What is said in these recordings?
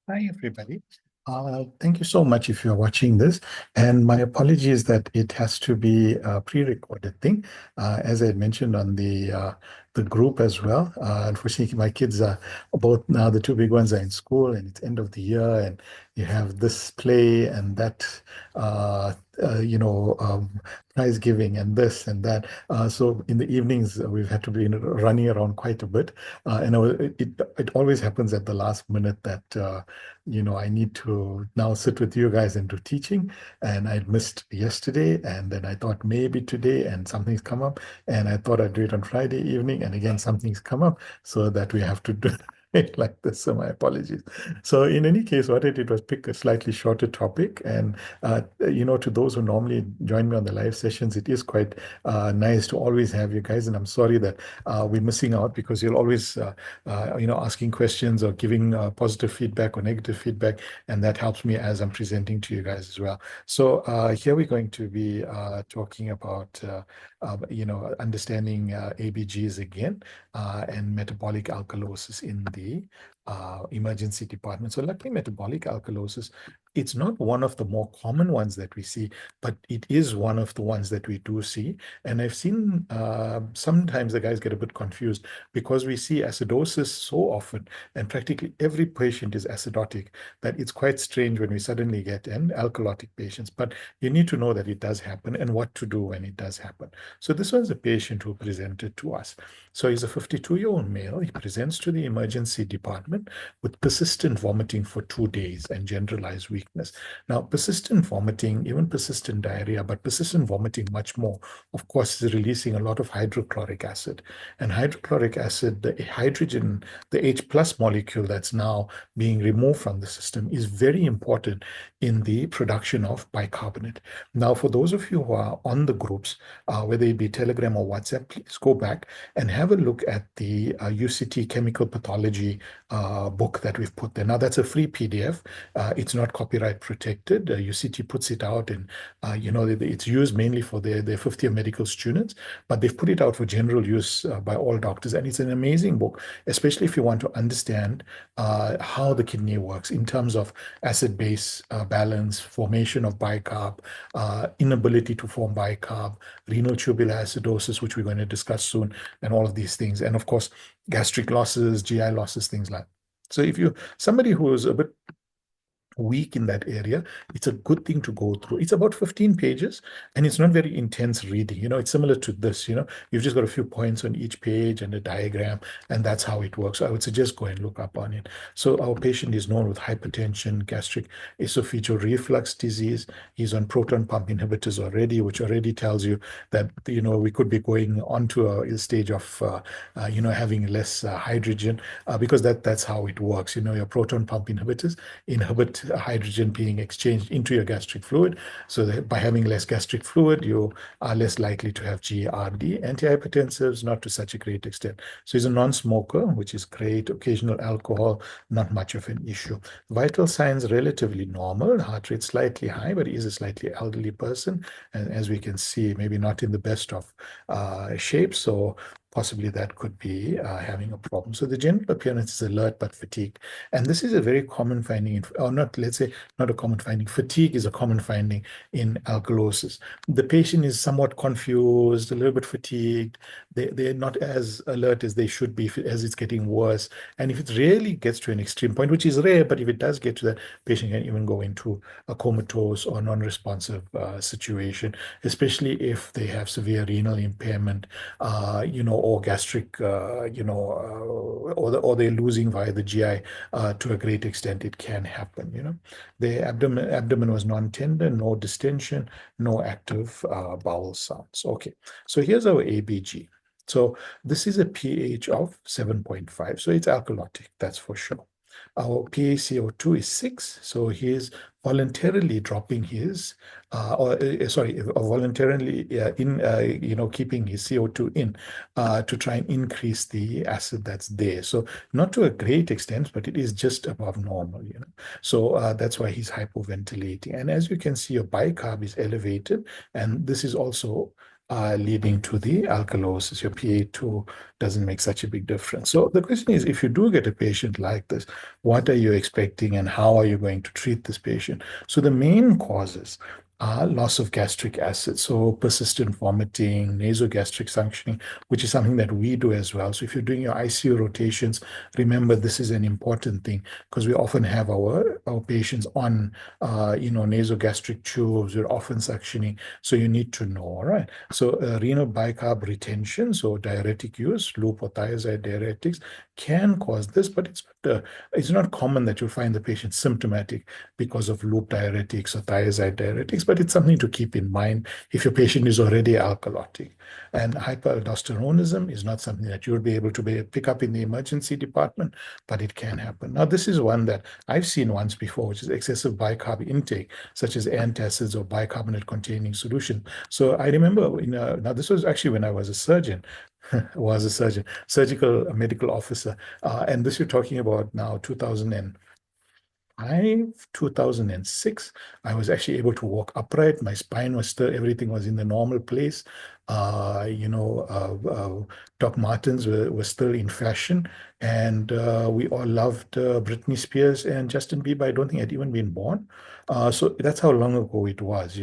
Hi, everybody. Thank you so much if you're watching this. And my apologies that it has to be a pre-recorded thing. As I had mentioned on the group as well. Unfortunately, my kids are both now, the two big ones are in school and it's end of the year and you have this play and that, uh, uh, you know, um, prize giving and this and that. So in the evenings, we've had to be running around quite a bit. It always happens at the last minute that I need to now sit with you guys and do teaching. And I'd missed yesterday, and then I thought maybe today, and something's come up, and I thought I'd do it on Friday evening, and again something's come up, so that we have to do it like this. So my apologies. So in any case, what I did was pick a slightly shorter topic, and to those who normally join me on the live sessions, it is quite nice to always have you guys. And I'm sorry that we're missing out because you're always asking questions or giving positive feedback or negative feedback, and that helps me as I'm presenting to you guys as well. So here we're going to be talking about, understanding ABGs again and metabolic alkalosis in the emergency department. So luckily, metabolic alkalosis, it's not one of the more common ones that we see, but it is one of the ones that we do see. And I've seen sometimes the guys get a bit confused because we see acidosis so often, and practically every patient is acidotic, that it's quite strange when we suddenly get an alkalotic patients. But you need to know that it does happen and what to do when it does happen. So this was a patient who presented to us. So he's a 52-year-old male. He presents to the emergency department with persistent vomiting for 2 days and generalized weakness. Now, persistent vomiting, even persistent diarrhea, but persistent vomiting much more, of course, is releasing a lot of hydrochloric acid. And hydrochloric acid, the hydrogen, the H plus molecule that's now being removed from the system, is very important in the production of bicarbonate. Now, for those of you who are on the groups, whether it be Telegram or WhatsApp, please go back and have a look at the UCT chemical pathology book that we've put there. Now, that's a free PDF. It's not copyright protected. UCT puts it out, and it's used mainly for their fifth year medical students, but they've put it out for general use by all doctors. And it's an amazing book, especially if you want to understand how the kidney works in terms of acid-base balance, formation of bicarb, inability to form bicarb, renal tubular acidosis, which we're going to discuss soon, and all of these things. And of course, gastric losses, GI losses, things like that. So if you somebody who is a bit weak in that area, it's a good thing to go through. It's about 15 pages and it's not very intense reading. It's similar to this, you've just got a few points on each page and a diagram, and that's how it works. So I would suggest go and look up on it. So our patient is known with hypertension, gastric esophageal reflux disease. He's on proton pump inhibitors already, which already tells you that, we could be going on to a stage of, having less hydrogen, because that's how it works. Your proton pump inhibitors inhibit hydrogen being exchanged into your gastric fluid. So that by having less gastric fluid, you are less likely to have GERD. Antihypertensives, not to such a great extent. So he's a non-smoker, which is great. Occasional alcohol, not much of an issue. Vital signs relatively normal. Heart rate slightly high, but he is a slightly elderly person. And as we can see, maybe not in the best of shape. So possibly that could be having a problem. So the general appearance is alert but fatigued. And this is a very common finding, or not, let's say, not a common finding. Fatigue is a common finding in alkalosis. The patient is somewhat confused, a little bit fatigued. They're not as alert as they should be as it's getting worse. And if it really gets to an extreme point, which is rare, but if it does get to that, patient can even go into a comatose or non-responsive situation, especially if they have severe renal impairment, or gastric, or they're losing via the GI to a great extent. It can happen. The abdomen was non-tender, no distension, no active bowel sounds. Okay, so here's our ABG. So this is a pH of 7.5, so it's alkalotic, that's for sure. Our PaCO2 is 6, so he is voluntarily dropping his, voluntarily keeping his CO2 in to try and increase the acid that's there. So not to a great extent, but it is just above normal. So that's why he's hypoventilating. And as you can see, your bicarb is elevated, and this is also leading to the alkalosis. Your PA2 doesn't make such a big difference. So the question is, if you do get a patient like this, what are you expecting and how are you going to treat this patient? So the main causes are loss of gastric acid, so persistent vomiting, nasogastric suctioning, which is something that we do as well. So if you're doing your ICU rotations, remember this is an important thing because we often have our patients on nasogastric tubes. We're often suctioning, so you need to know. All right. So renal bicarb retention, so diuretic use, loop or thiazide diuretics can cause this, but it's not common that you'll find the patient symptomatic because of loop diuretics or thiazide diuretics, but it's something to keep in mind if your patient is already alkalotic. And hyperaldosteronism is not something that you'll be able to pick up in the emergency department, but it can happen. Now, this is one that I've seen once before, which is excessive bicarb intake, such as antacids or bicarbonate-containing solution. So I remember, now this was actually when I was a surgeon, surgical medical officer, and this you're talking about now 2006, I was actually able to walk upright. My spine was still, everything was in the normal place. Doc Martens were still in fashion. And we all loved Britney Spears and Justin Bieber. I don't think I'd even been born. So that's how long ago it was,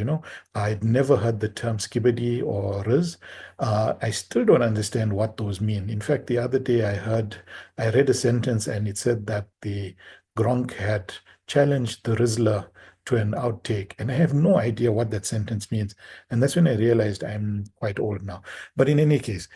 I'd never heard the term skibbity or riz. I still don't understand what those mean. In fact, the other day I read a sentence and it said that the Gronk had challenged the Rizzler to an outtake, and I have no idea what that sentence means. And that's when I realized I'm quite old now. But in any case,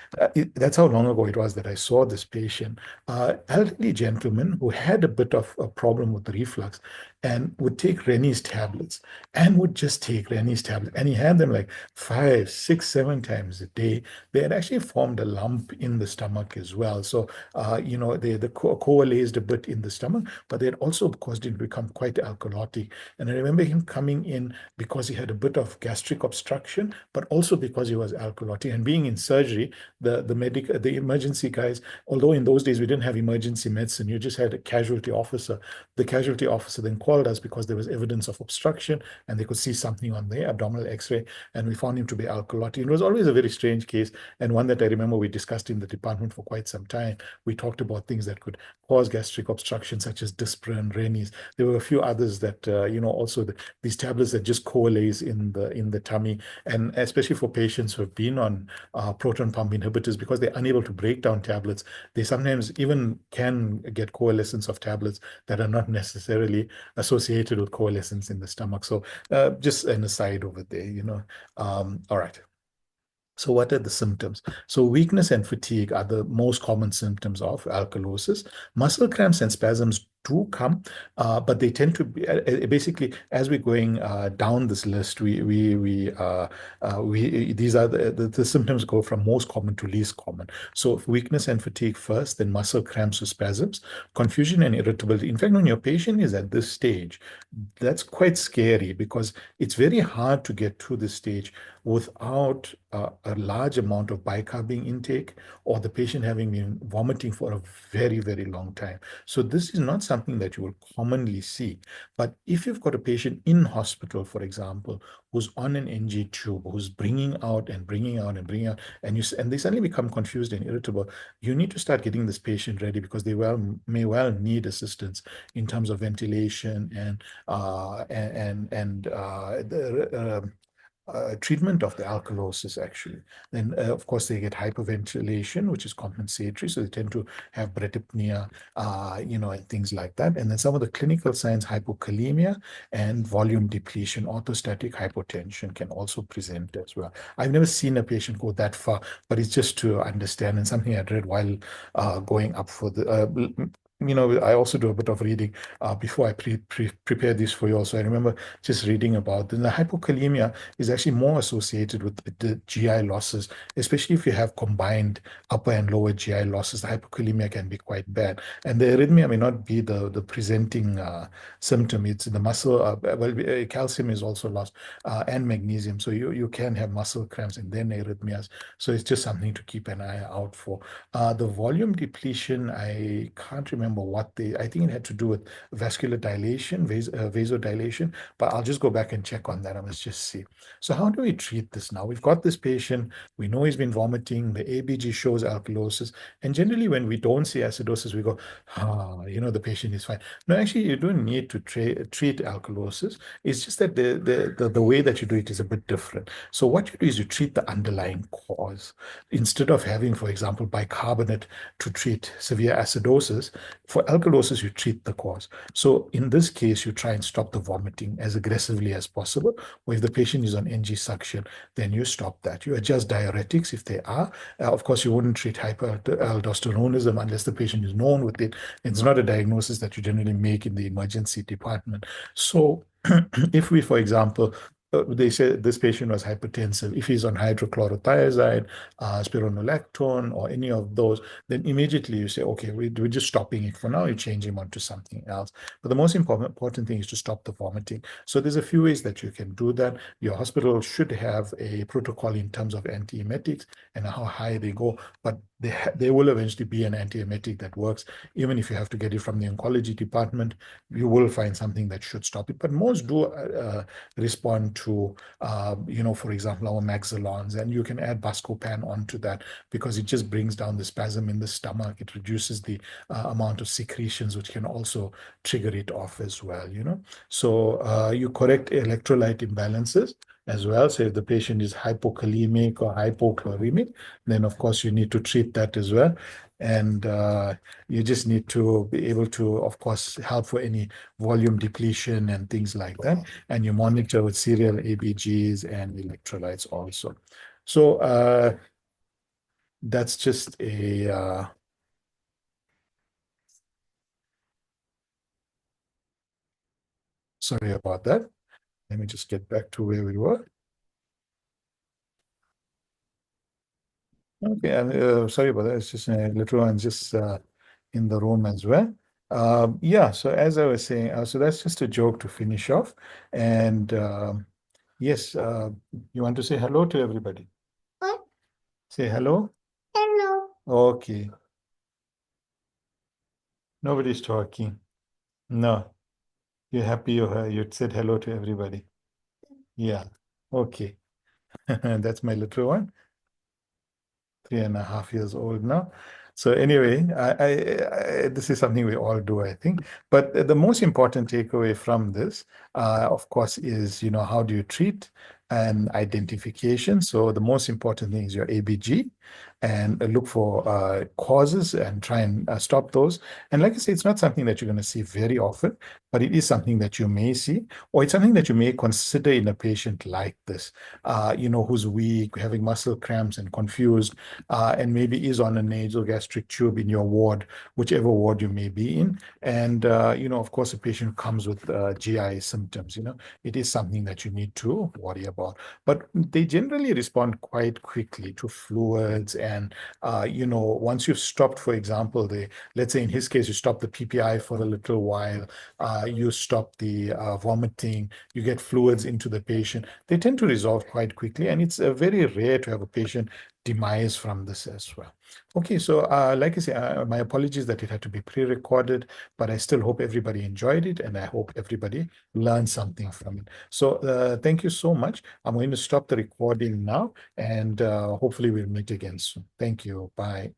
that's how long ago it was that I saw this patient, elderly gentleman who had a bit of a problem with reflux and would take Rennie's tablets and would just take Rennie's tablets. And he had them like 5, 6, 7 times a day. They had actually formed a lump in the stomach as well. So, they coalesced a bit in the stomach, but they had also caused it to become quite alkalotic. And I remember him coming in because he had a bit of gastric obstruction, but also because he was alkalotic. And being in surgery, the emergency guys, although in those days we didn't have emergency medicine, you just had a casualty officer. The casualty officer then called us because there was evidence of obstruction and they could see something on the abdominal x-ray, and we found him to be alkalotic. It was always a very strange case, and one that I remember we discussed in the department for quite some time. We talked about things that could cause gastric obstruction, such as Disprin, Rennies. There were a few others that, also these tablets that just coalesce in the tummy, and especially for patients who have been on proton pump inhibitors, because they're unable to break down tablets, they sometimes even can get coalescence of tablets that are not necessarily associated with coalescence in the stomach. So just an aside over there. All right. So what are the symptoms? So weakness and fatigue are the most common symptoms of alkalosis. Muscle cramps and spasms do come, but they tend to be basically, as we're going down this list, these are the symptoms go from most common to least common. So weakness and fatigue first, then muscle cramps or spasms, confusion and irritability. In fact, when your patient is at this stage, that's quite scary because it's very hard to get to this stage without a large amount of bicarbonate intake or the patient having been vomiting for a very, very long time. So this is not something that you will commonly see. But if you've got a patient in hospital, for example, who's on an NG tube, who's bringing out and bringing out and bringing out, and they suddenly become confused and irritable, you need to start getting this patient ready because they may well need assistance in terms of ventilation and the treatment of the alkalosis, actually. Then, of course, they get hyperventilation, which is compensatory. So they tend to have bradypnea, and things like that. And then some of the clinical signs, hypokalemia and volume depletion, orthostatic hypotension can also present as well. I've never seen a patient go that far, but it's just to understand, and something I'd read while going up for the I also do a bit of reading before I prepare this for you also. I remember just reading about the hypokalemia is actually more associated with the GI losses, especially if you have combined upper and lower GI losses. The hypokalemia can be quite bad. And the arrhythmia may not be the presenting symptom. It's the muscle, calcium is also lost and magnesium. So you can have muscle cramps and then arrhythmias. So it's just something to keep an eye out for. The volume depletion, I can't remember remember what I think it had to do with vascular dilation, vasodilation, but I'll just go back and check on that and let's just see. So how do we treat this now? We've got this patient, we know he's been vomiting, the ABG shows alkalosis, and generally when we don't see acidosis, we go, the patient is fine. No, actually, you don't need to treat alkalosis. It's just that the way that you do it is a bit different. So what you do is you treat the underlying cause. Instead of having, for example, bicarbonate to treat severe acidosis, for alkalosis, you treat the cause. So in this case, you try and stop the vomiting as aggressively as possible. Or if the patient is on NG suction, then you stop that. You adjust diuretics if they are. Of course, you wouldn't treat hyperaldosteronism unless the patient is known with it. It's not a diagnosis that you generally make in the emergency department. So if we, for example, they say this patient was hypertensive. If he's on hydrochlorothiazide, spironolactone, or any of those, then immediately you say, okay, we're just stopping it for now. You change him onto something else. But the most important thing is to stop the vomiting. So there's a few ways that you can do that. Your hospital should have a protocol in terms of antiemetics and how high they go, but there will eventually be an antiemetic that works. Even if you have to get it from the oncology department, you will find something that should stop it. But most do respond to, for example, our Maxilons, and you can add Buscopan onto that because it just brings down the spasm in the stomach. It reduces the amount of secretions, which can also trigger it off as well, So you correct electrolyte imbalances as well. So if the patient is hypokalemic or hypochloremic, then of course you need to treat that as well. And you just need to be able to, of course, help for any volume depletion and things like that. And you monitor with serial ABGs and electrolytes also. So that's just a sorry about that. Let me just get back to where we were. Okay, and sorry about that. It's just a little one just in the room as well. Yeah, so as I was saying, so that's just a joke to finish off. And yes, you want to say hello to everybody? What? Say hello. Hello. Okay. Nobody's talking. No. You're happy you said hello to everybody. Yeah. Okay. That's my little one. 3.5 years old now. So anyway, this is something we all do, I think. But the most important takeaway from this, of course, is, how do you treat and identification. So the most important thing is your ABG and look for causes and try and stop those. And like I say, it's not something that you're going to see very often, but it is something that you may see, or it's something that you may consider in a patient like this, who's weak, having muscle cramps and confused, and maybe is on a nasogastric tube in your ward, whichever ward you may be in. And, of course, a patient comes with GI symptoms, it is something that you need to worry about. But they generally respond quite quickly to fluids. And, once you've stopped, for example, let's say in his case, you stop the PPI for a little while, you stop the vomiting, you get fluids into the patient, they tend to resolve quite quickly. And it's very rare to have a patient demise from this as well. Okay, so like I say, my apologies that it had to be pre-recorded, but I still hope everybody enjoyed it and I hope everybody learned something from it. So thank you so much. I'm going to stop the recording now and hopefully we'll meet again soon. Thank you. Bye.